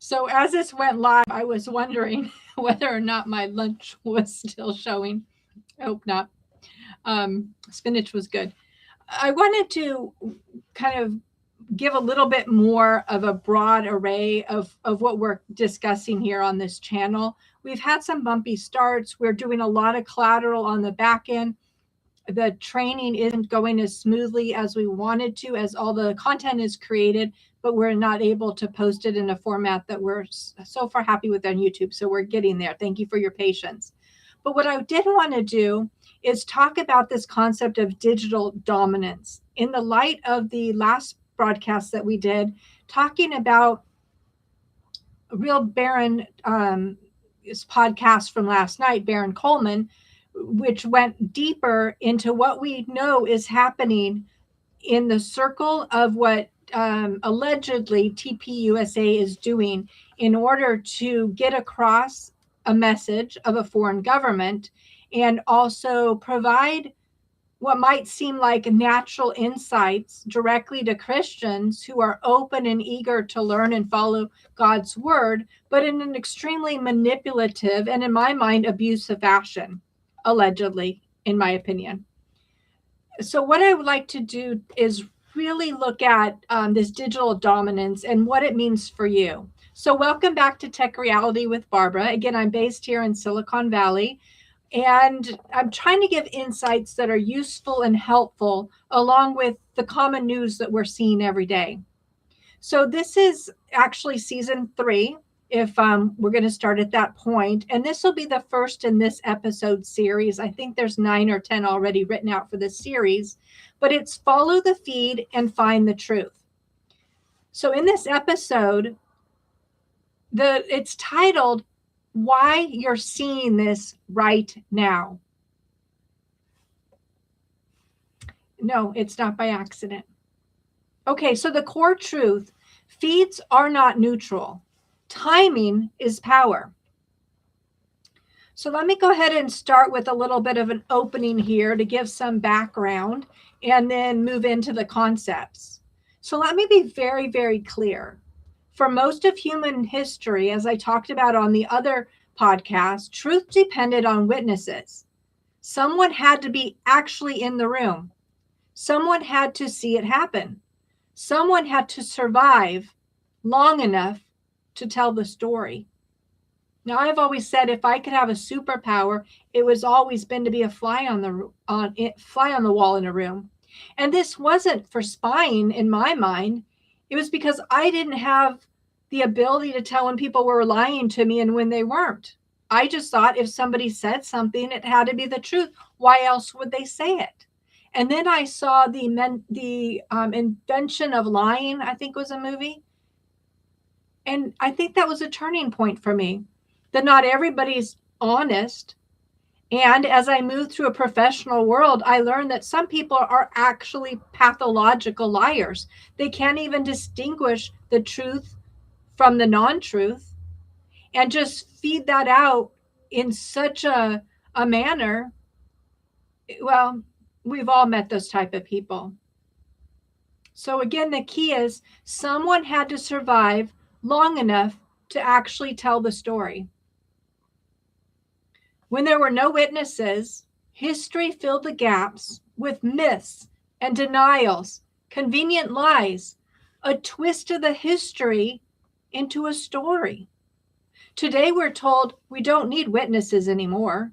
So as this went live, I was wondering whether or not my lunch was still showing. I hope not. Spinach was good. I wanted to kind of give a little bit more of a broad array of what we're discussing here on this channel. We've had some bumpy starts. We're doing a lot of collateral on the back end. The training isn't going as smoothly as we wanted to, as all the content is created, but we're not able to post it in a format that we're so far happy with on YouTube. So we're getting there. Thank you for your patience. But what I did want to do is talk about this concept of digital dominance in the light of the last broadcast that we did, talking about real Baron podcast from last night, Baron Coleman, which went deeper into what we know is happening in the circle of what allegedly TPUSA is doing in order to get across a message of a foreign government and also provide what might seem like natural insights directly to Christians who are open and eager to learn and follow God's word, but in an extremely manipulative and, in my mind, abusive fashion, allegedly, in my opinion. So what I would like to do is really look at this digital dominance and what it means for you. So welcome back to Tech Reality with Barbara. Again, I'm based here in Silicon Valley, and I'm trying to give insights that are useful and helpful along with the common news that we're seeing every day. So this is actually season 3, if we're going to start at that point. And this will be the first in this episode series. I think there's 9 or 10 already written out for this series, but it's Follow the Feed and Find the Truth. So in this episode, it's titled, Why You're Seeing This Right Now. No, it's not by accident. Okay, so the core truth, feeds are not neutral. Timing is power. So let me go ahead and start with a little bit of an opening here to give some background and then move into the concepts. So let me be very, very clear. For most of human history, as I talked about on the other podcast, truth depended on witnesses. Someone had to be actually in the room. Someone had to see it happen. Someone had to survive long enough to tell the story. Now, I've always said if I could have a superpower, it was always been to be a fly on the wall in a room. And this wasn't for spying in my mind. It was because I didn't have the ability to tell when people were lying to me and when they weren't. I just thought if somebody said something, it had to be the truth. Why else would they say it? And then I saw the Invention of Lying, I think was a movie. And I think that was a turning point for me, that not everybody's honest. And as I moved through a professional world, I learned that some people are actually pathological liars. They can't even distinguish the truth from the non-truth and just feed that out in such a manner. Well, we've all met those type of people. So again, the key is someone had to survive long enough to actually tell the story. When there were no witnesses, history filled the gaps with myths and denials, convenient lies, a twist of the history into a story. Today we're told we don't need witnesses anymore.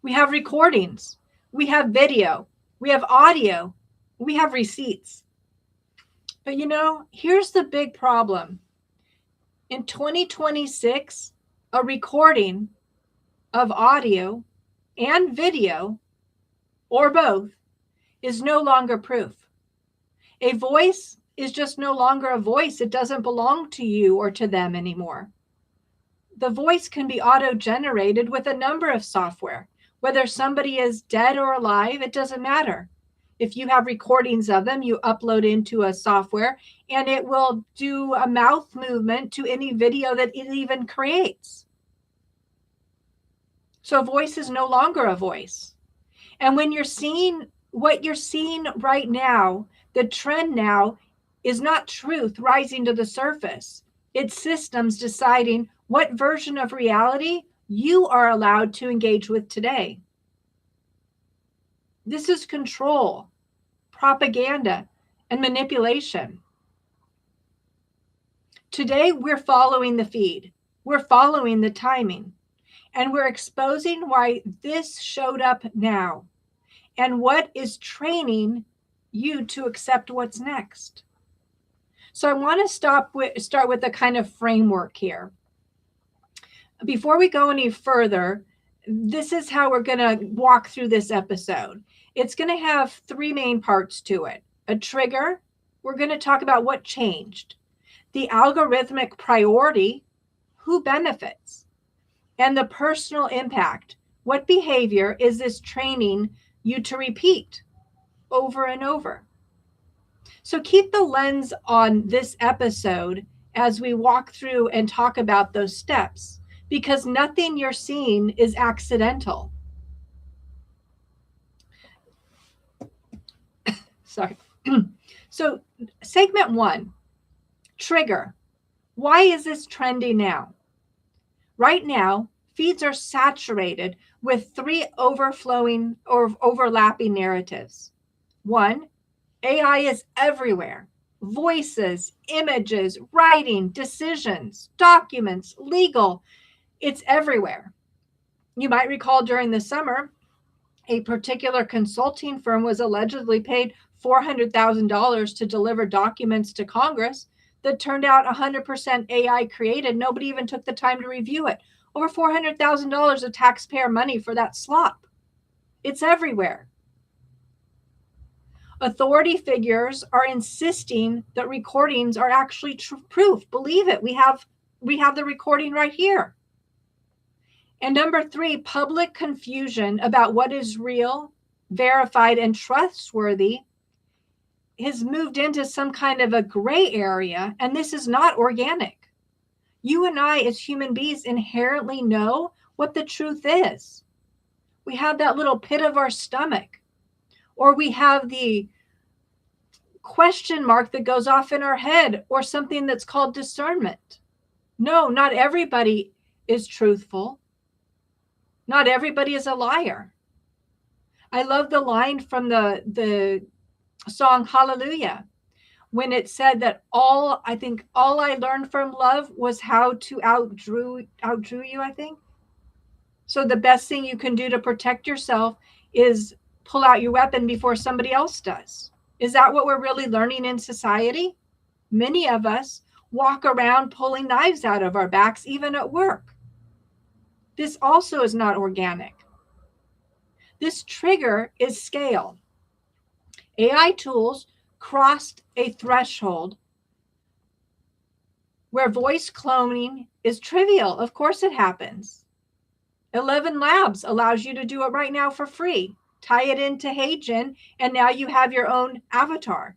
We have recordings, we have video, we have audio, we have receipts. But here's the big problem. In 2026, a recording of audio and video, or both, is no longer proof. A voice is just no longer a voice. It doesn't belong to you or to them anymore. The voice can be auto-generated with a number of software. Whether somebody is dead or alive, it doesn't matter. If you have recordings of them, you upload into a software and it will do a mouth movement to any video that it even creates. So a voice is no longer a voice. And when you're seeing what you're seeing right now, the trend now is not truth rising to the surface. It's systems deciding what version of reality you are allowed to engage with today. This is control, propaganda, and manipulation. Today, we're following the feed. We're following the timing. And we're exposing why this showed up now and what is training you to accept what's next. So I want to start with a kind of framework here. Before we go any further, this is how we're going to walk through this episode. It's going to have three main parts to it. A trigger, we're going to talk about what changed. The algorithmic priority, who benefits? And the personal impact. What behavior is this training you to repeat over and over? So keep the lens on this episode as we walk through and talk about those steps, because nothing you're seeing is accidental. Sorry. So segment 1, trigger. Why is this trending now? Right now, feeds are saturated with 3 overflowing or overlapping narratives. 1, AI is everywhere. Voices, images, writing, decisions, documents, legal. It's everywhere. You might recall during the summer, a particular consulting firm was allegedly paid $400,000 to deliver documents to Congress that turned out 100% AI created. Nobody even took the time to review it. Over $400,000 of taxpayer money for that slop. It's everywhere. Authority figures are insisting that recordings are actually proof. Believe it. We have the recording right here. And number 3, public confusion about what is real, verified, and trustworthy has moved into some kind of a gray area, and this is not organic. You and I, as human beings, inherently know what the truth is. We have that little pit of our stomach, or we have the question mark that goes off in our head, or something that's called discernment. No, not everybody is truthful. Not everybody is a liar. I love the line from the song Hallelujah, when it said that all I learned from love was how to outdrew you, I think. So the best thing you can do to protect yourself is pull out your weapon before somebody else does. Is that what we're really learning in society? Many of us walk around pulling knives out of our backs, even at work. This also is not organic. This trigger is scale. AI tools crossed a threshold where voice cloning is trivial. Of course it happens. 11 Labs allows you to do it right now for free. Tie it into HeyGen, and now you have your own avatar.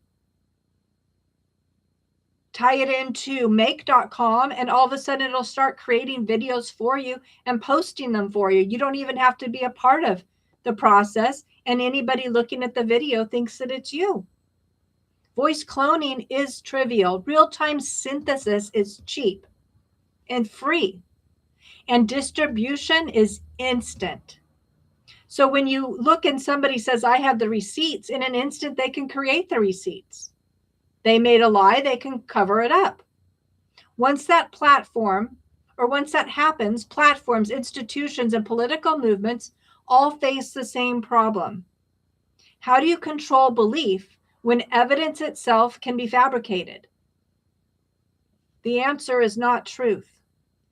Tie it into make.com, and all of a sudden it'll start creating videos for you and posting them for you. You don't even have to be a part of the process, and anybody looking at the video thinks that it's you. Voice cloning is trivial. Real-time synthesis is cheap and free, and distribution is instant. So when you look and somebody says, I have the receipts, in an instant they can create the receipts. They made a lie, they can cover it up. Once that happens, platforms, institutions, and political movements all face the same problem. How do you control belief when evidence itself can be fabricated? The answer is not truth.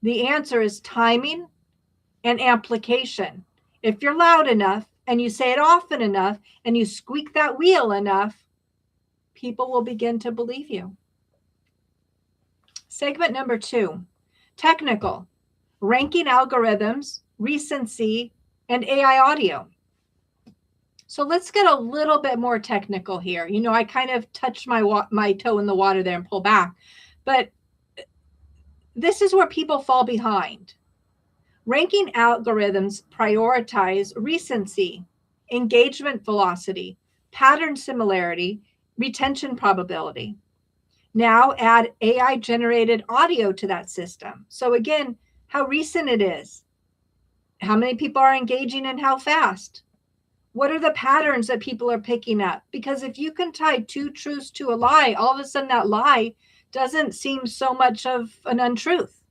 The answer is timing and amplification. If you're loud enough and you say it often enough and you squeak that wheel enough, people will begin to believe you. Segment number 2, technical, ranking algorithms, recency, and AI audio. So let's get a little bit more technical here. You know, I kind of touched my toe in the water there and pull back, but this is where people fall behind. Ranking algorithms prioritize recency, engagement velocity, pattern similarity, retention probability. Now add AI generated audio to that system. So again, how recent it is, how many people are engaging and how fast. What are the patterns that people are picking up? Because if you can tie two truths to a lie, all of a sudden that lie doesn't seem so much of an untruth.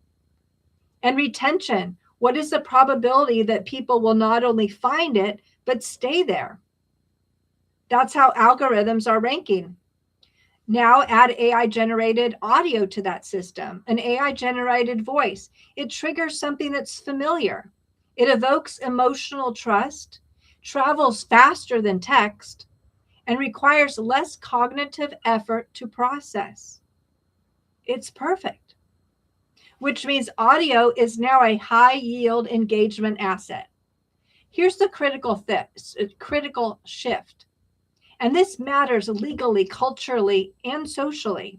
And retention, what is the probability that people will not only find it, but stay there? That's how algorithms are ranking. Now add AI generated audio to that system, an AI generated voice. It triggers something that's familiar. It evokes emotional trust, travels faster than text, and requires less cognitive effort to process. It's perfect, which means audio is now a high yield engagement asset. Here's the critical shift. And this matters legally, culturally, and socially.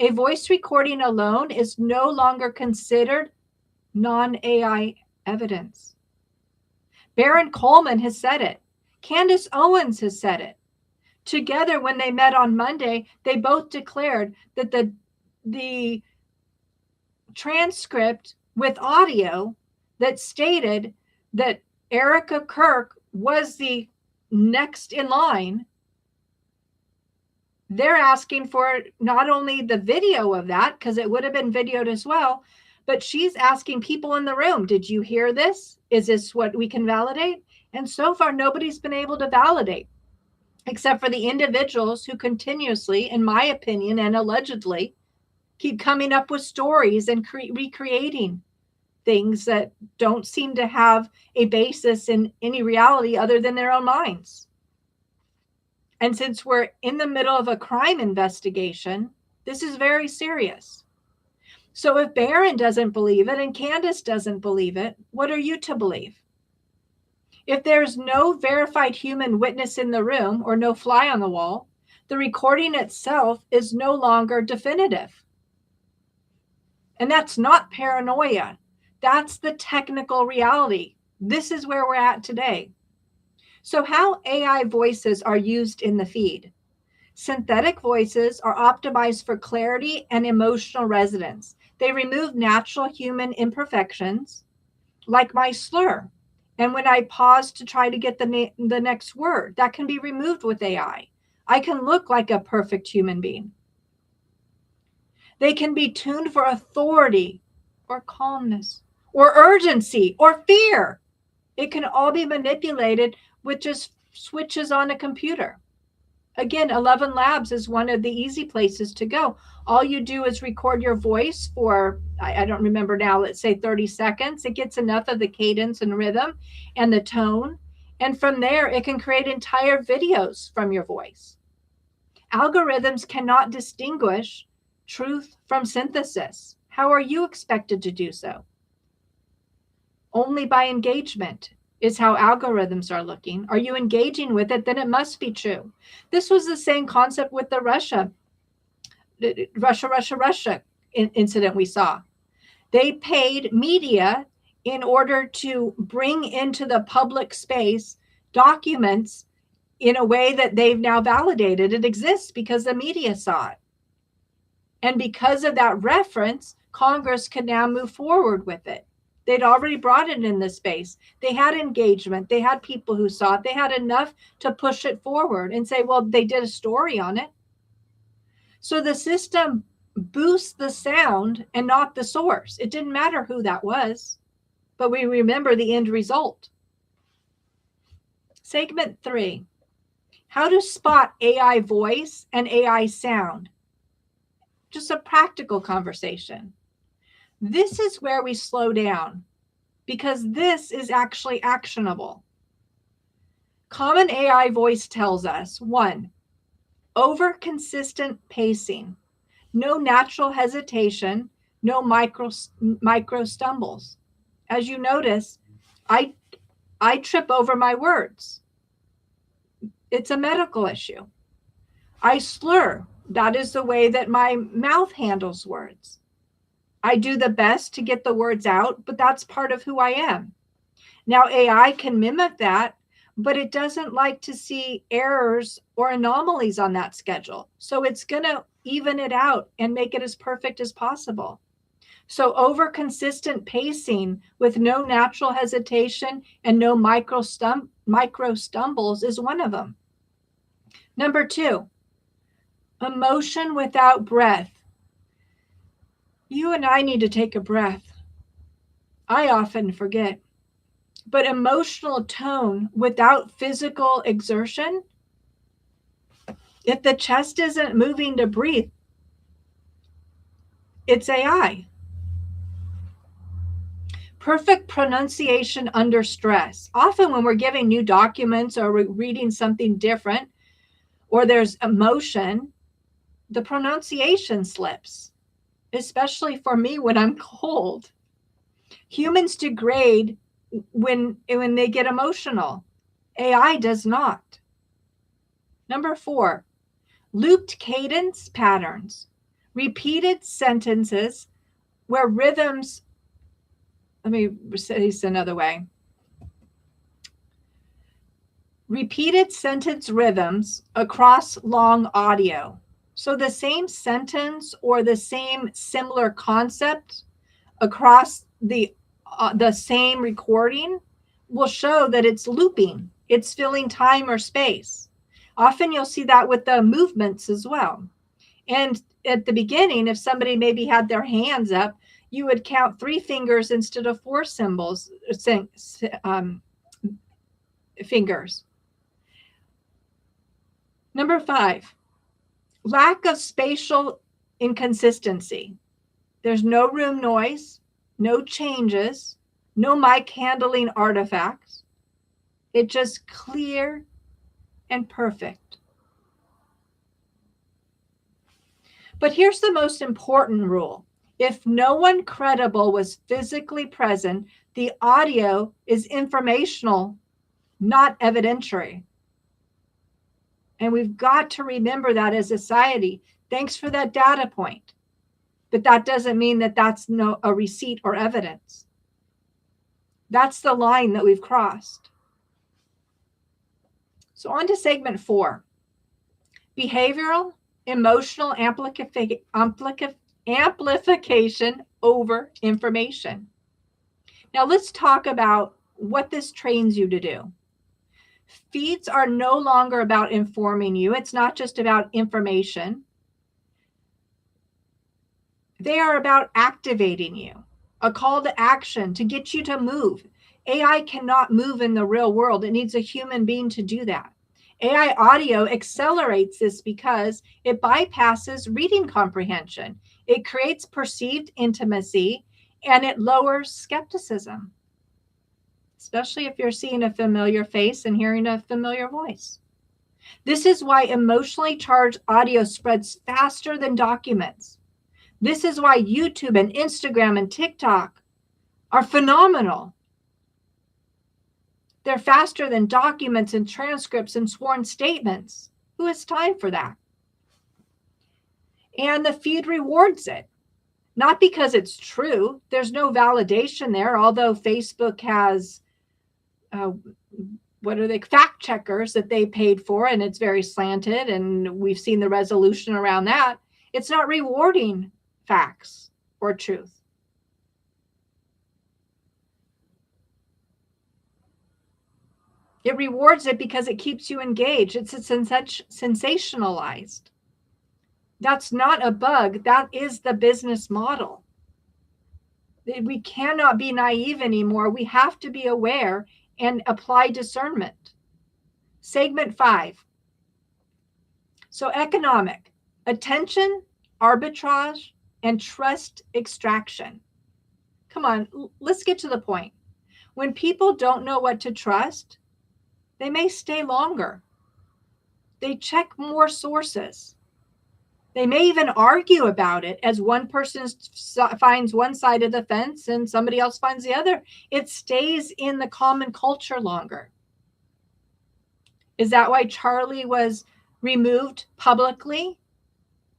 A voice recording alone is no longer considered non-AI evidence. Baron Coleman has said it. Candace Owens has said it. Together, when they met on Monday, they both declared that the transcript with audio that stated that Erica Kirk was the next in line, they're asking for not only the video of that, because it would have been videoed as well, but she's asking people in the room, did you hear this? Is this what we can validate? And so far, nobody's been able to validate, except for the individuals who continuously, in my opinion, and allegedly, keep coming up with stories and recreating things that don't seem to have a basis in any reality other than their own minds. And since we're in the middle of a crime investigation, this is very serious. So if Barron doesn't believe it and Candace doesn't believe it, what are you to believe? If there's no verified human witness in the room or no fly on the wall, the recording itself is no longer definitive. And that's not paranoia. That's the technical reality. This is where we're at today. So how AI voices are used in the feed. Synthetic voices are optimized for clarity and emotional resonance. They remove natural human imperfections, like my slur. And when I pause to try to get the next word, that can be removed with AI. I can look like a perfect human being. They can be tuned for authority or calmness or urgency or fear. It can all be manipulated with just switches on a computer. Again, 11 Labs is one of the easy places to go. All you do is record your voice for, I don't remember now, let's say 30 seconds. It gets enough of the cadence and rhythm and the tone. And from there, it can create entire videos from your voice. Algorithms cannot distinguish truth from synthesis. How are you expected to do so? Only by engagement is how algorithms are looking. Are you engaging with it? Then it must be true. This was the same concept with the Russia incident we saw. They paid media in order to bring into the public space documents in a way that they've now validated it exists because the media saw it. And because of that reference, Congress can now move forward with it. They'd already brought it in this space. They had engagement. They had people who saw it. They had enough to push it forward and say, well, they did a story on it. So the system boosts the sound and not the source. It didn't matter who that was, but we remember the end result. Segment 3, how to spot AI voice and AI sound. Just a practical conversation. This is where we slow down because this is actually actionable. Common AI voice tells us, 1, over consistent pacing, no natural hesitation, no micro stumbles. As you notice, I trip over my words. It's a medical issue. I slur. That is the way that my mouth handles words. I do the best to get the words out, but that's part of who I am. Now, AI can mimic that, but it doesn't like to see errors or anomalies on that schedule. So it's going to even it out and make it as perfect as possible. So over consistent pacing with no natural hesitation and no micro stumbles is one of them. Number 2, emotion without breath. You and I need to take a breath. I often forget. But emotional tone without physical exertion, if the chest isn't moving to breathe, it's AI. Perfect pronunciation under stress. Often when we're giving new documents or we're reading something different or there's emotion, the pronunciation slips, especially for me when I'm cold. Humans degrade when they get emotional. AI does not. Number 4, looped cadence patterns. Repeated sentences where rhythms, let me say this another way. Repeated sentence rhythms across long audio. So the same sentence or the same similar concept across the same recording will show that it's looping. It's filling time or space. Often you'll see that with the movements as well. And at the beginning, if somebody maybe had their hands up, you would count 3 fingers instead of 4 fingers. Number 5, lack of spatial inconsistency. There's no room noise, no changes, no mic handling artifacts. It's just clear and perfect. But here's the most important rule. If no one credible was physically present, the audio is informational, not evidentiary. And we've got to remember that as a society. Thanks for that data point. But that doesn't mean that that's a receipt or evidence. That's the line that we've crossed. So on to segment 4. Behavioral, emotional amplification over information. Now let's talk about what this trains you to do. Feeds are no longer about informing you. It's not just about information. They are about activating you, a call to action to get you to move. AI cannot move in the real world. It needs a human being to do that. AI audio accelerates this because it bypasses reading comprehension. It creates perceived intimacy and it lowers skepticism, especially if you're seeing a familiar face and hearing a familiar voice. This is why emotionally charged audio spreads faster than documents. This is why YouTube and Instagram and TikTok are phenomenal. They're faster than documents and transcripts and sworn statements. Who has time for that? And the feed rewards it. Not because it's true. There's no validation there, although Facebook has, fact checkers that they paid for, and it's very slanted, and we've seen the resolution around that. It's not rewarding facts or truth. It rewards it because it keeps you engaged. It's sensationalized. That's not a bug. That is the business model. We cannot be naive anymore. We have to be aware and apply discernment. Segment 5. So economic, attention, arbitrage, and trust extraction. Come on, let's get to the point. When people don't know what to trust, they may stay longer. They check more sources. They may even argue about it as one person finds one side of the fence and somebody else finds the other. It stays in the common culture longer. Is that why Charlie was removed publicly?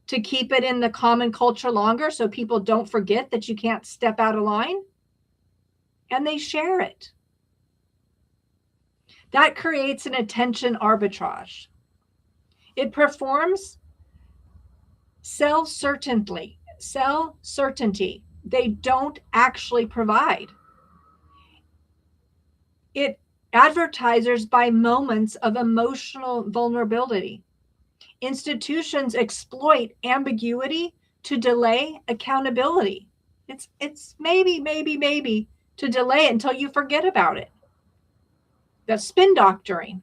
To keep it in the common culture longer so people don't forget that you can't step out of line? And they share it. That creates an attention arbitrage. It performs Sell certainty. They don't actually provide. It advertisers buy moments of emotional vulnerability. Institutions exploit ambiguity to delay accountability. It's maybe to delay it until you forget about it. That's spin doctoring.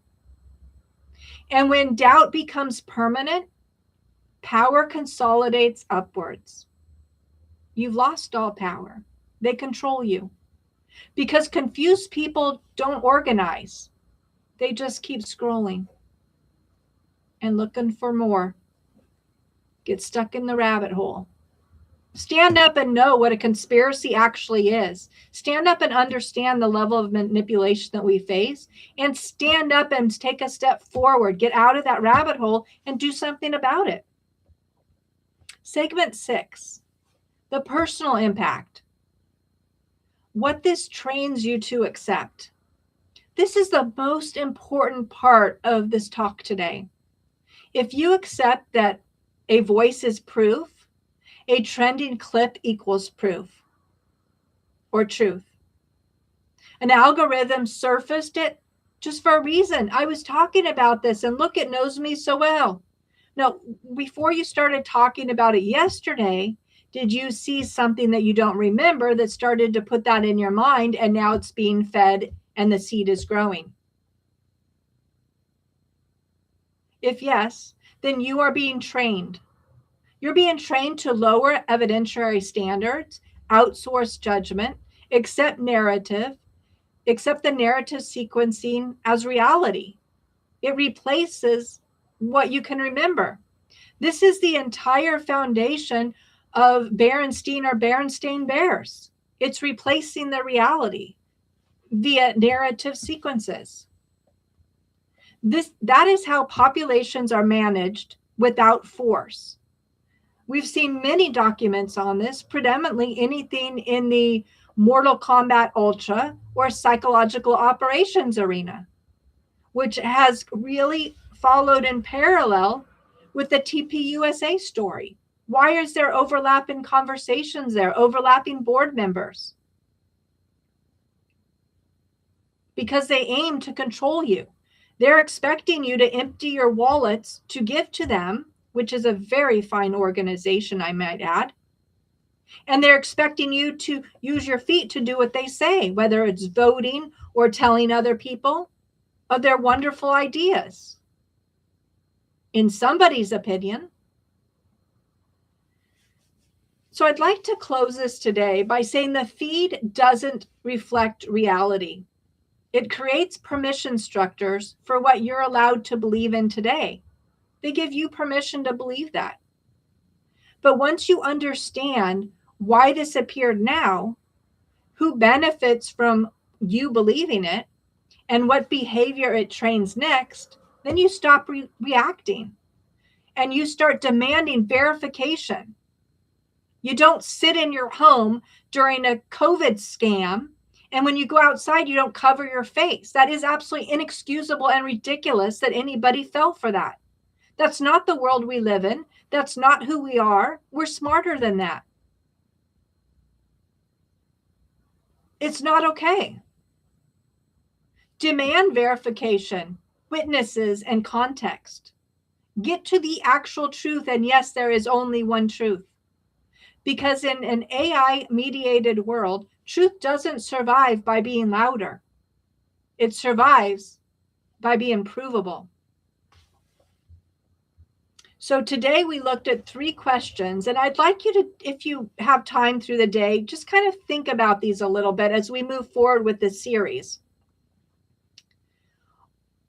And when doubt becomes permanent, power consolidates upwards. You've lost all power. They control you. Because confused people don't organize. They just keep scrolling and looking for more. Get stuck in the rabbit hole. Stand up and know what a conspiracy actually is. Stand up and understand the level of manipulation that we face, and stand up and take a step forward. Get out of that rabbit hole and do something about it. Segment 6, the personal impact. What this trains you to accept. This is the most important part of this talk today. If you accept that a voice is proof, a trending clip equals proof or truth. An algorithm surfaced it just for a reason. I was talking about this, and look, it knows me so well. Now, before you started talking about it yesterday, did you see something that you don't remember that started to put that in your mind, and now it's being fed and the seed is growing? If yes, then you are being trained. You're being trained to lower evidentiary standards, outsource judgment, accept the narrative sequencing as reality. It replaces what you can remember. This is the entire foundation of Berenstain or Berenstain Bears. It's replacing the reality via narrative sequences. That is how populations are managed without force. We've seen many documents on this, predominantly anything in the Mortal Kombat Ultra or psychological operations arena, which has really followed in parallel with the TPUSA story. Why is there overlap in conversations there, overlapping board members? Because they aim to control you. They're expecting you to empty your wallets to give to them, which is a very fine organization, I might add. And they're expecting you to use your feet to do what they say, whether it's voting or telling other people of their wonderful ideas, in somebody's opinion. So I'd like to close this today by saying the feed doesn't reflect reality. It creates permission structures for what you're allowed to believe in today. They give you permission to believe that. But once you understand why this appeared now, who benefits from you believing it, and what behavior it trains next, then you stop reacting and you start demanding verification. You don't sit in your home during a COVID scam, and when you go outside, you don't cover your face. That is absolutely inexcusable and ridiculous that anybody fell for that. That's not the world we live in. That's not who we are. We're smarter than that. It's not okay. Demand verification, witnesses, and context. Get to the actual truth. And yes, there is only one truth. Because in an AI-mediated world, truth doesn't survive by being louder. It survives by being provable. So today we looked at 3 questions, and I'd like you to, if you have time through the day, just kind of think about these a little bit as we move forward with this series.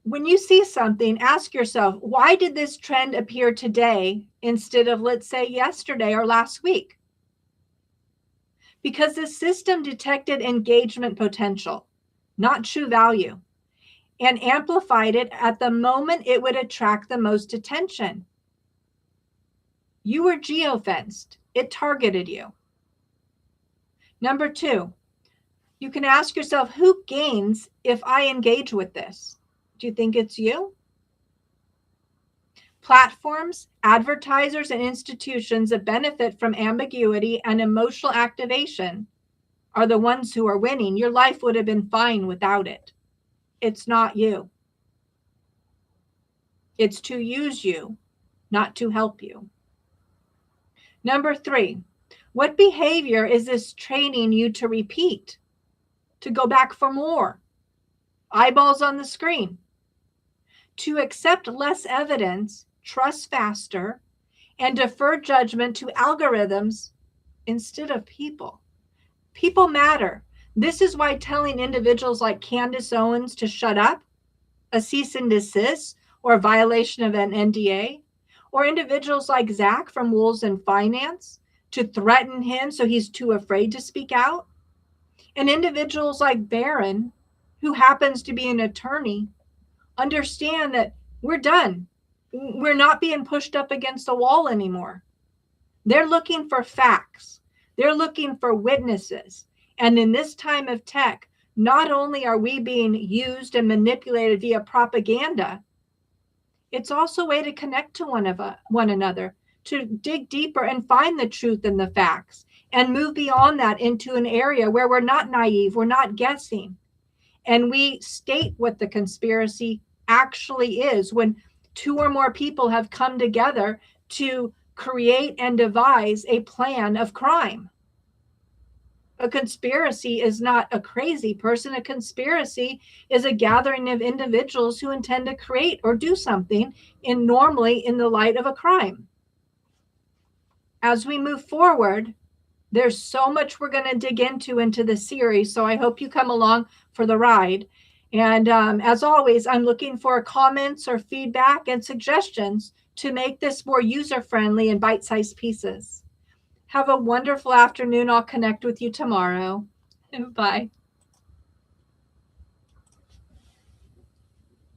When you see something, ask yourself, why did this trend appear today instead of, let's say, yesterday or last week? Because the system detected engagement potential, not true value, and amplified it at the moment it would attract the most attention. You were geofenced. It targeted you. Number 2, you can ask yourself, who gains if I engage with this? Do you think it's you? Platforms, advertisers, and institutions that benefit from ambiguity and emotional activation are the ones who are winning. Your life would have been fine without it. It's not you. It's to use you, not to help you. Number 3, what behavior is this training you to repeat? To go back for more? Eyeballs on the screen? To accept less evidence, trust faster, and defer judgment to algorithms instead of people? People matter. This is why telling individuals like Candace Owens to shut up, a cease and desist, or a violation of an NDA, or individuals like Zach from Wolves and Finance to threaten him so he's too afraid to speak out, and individuals like Barron, who happens to be an attorney, understand that we're done. We're not being pushed up against the wall anymore. They're looking for facts. They're looking for witnesses. And in this time of tech, not only are we being used and manipulated via propaganda, it's also a way to connect to one another, to dig deeper and find the truth in the facts and move beyond that into an area where we're not naive, we're not guessing. And we state what the conspiracy actually is when 2 or more people have come together to create and devise a plan of crime. A conspiracy is not a crazy person. A conspiracy is a gathering of individuals who intend to create or do something normally in the light of a crime. As we move forward, there's so much we're going to dig into the series. So I hope you come along for the ride. And as always, I'm looking for comments or feedback and suggestions to make this more user-friendly in bite-sized pieces. Have a wonderful afternoon. I'll connect with you tomorrow. Bye.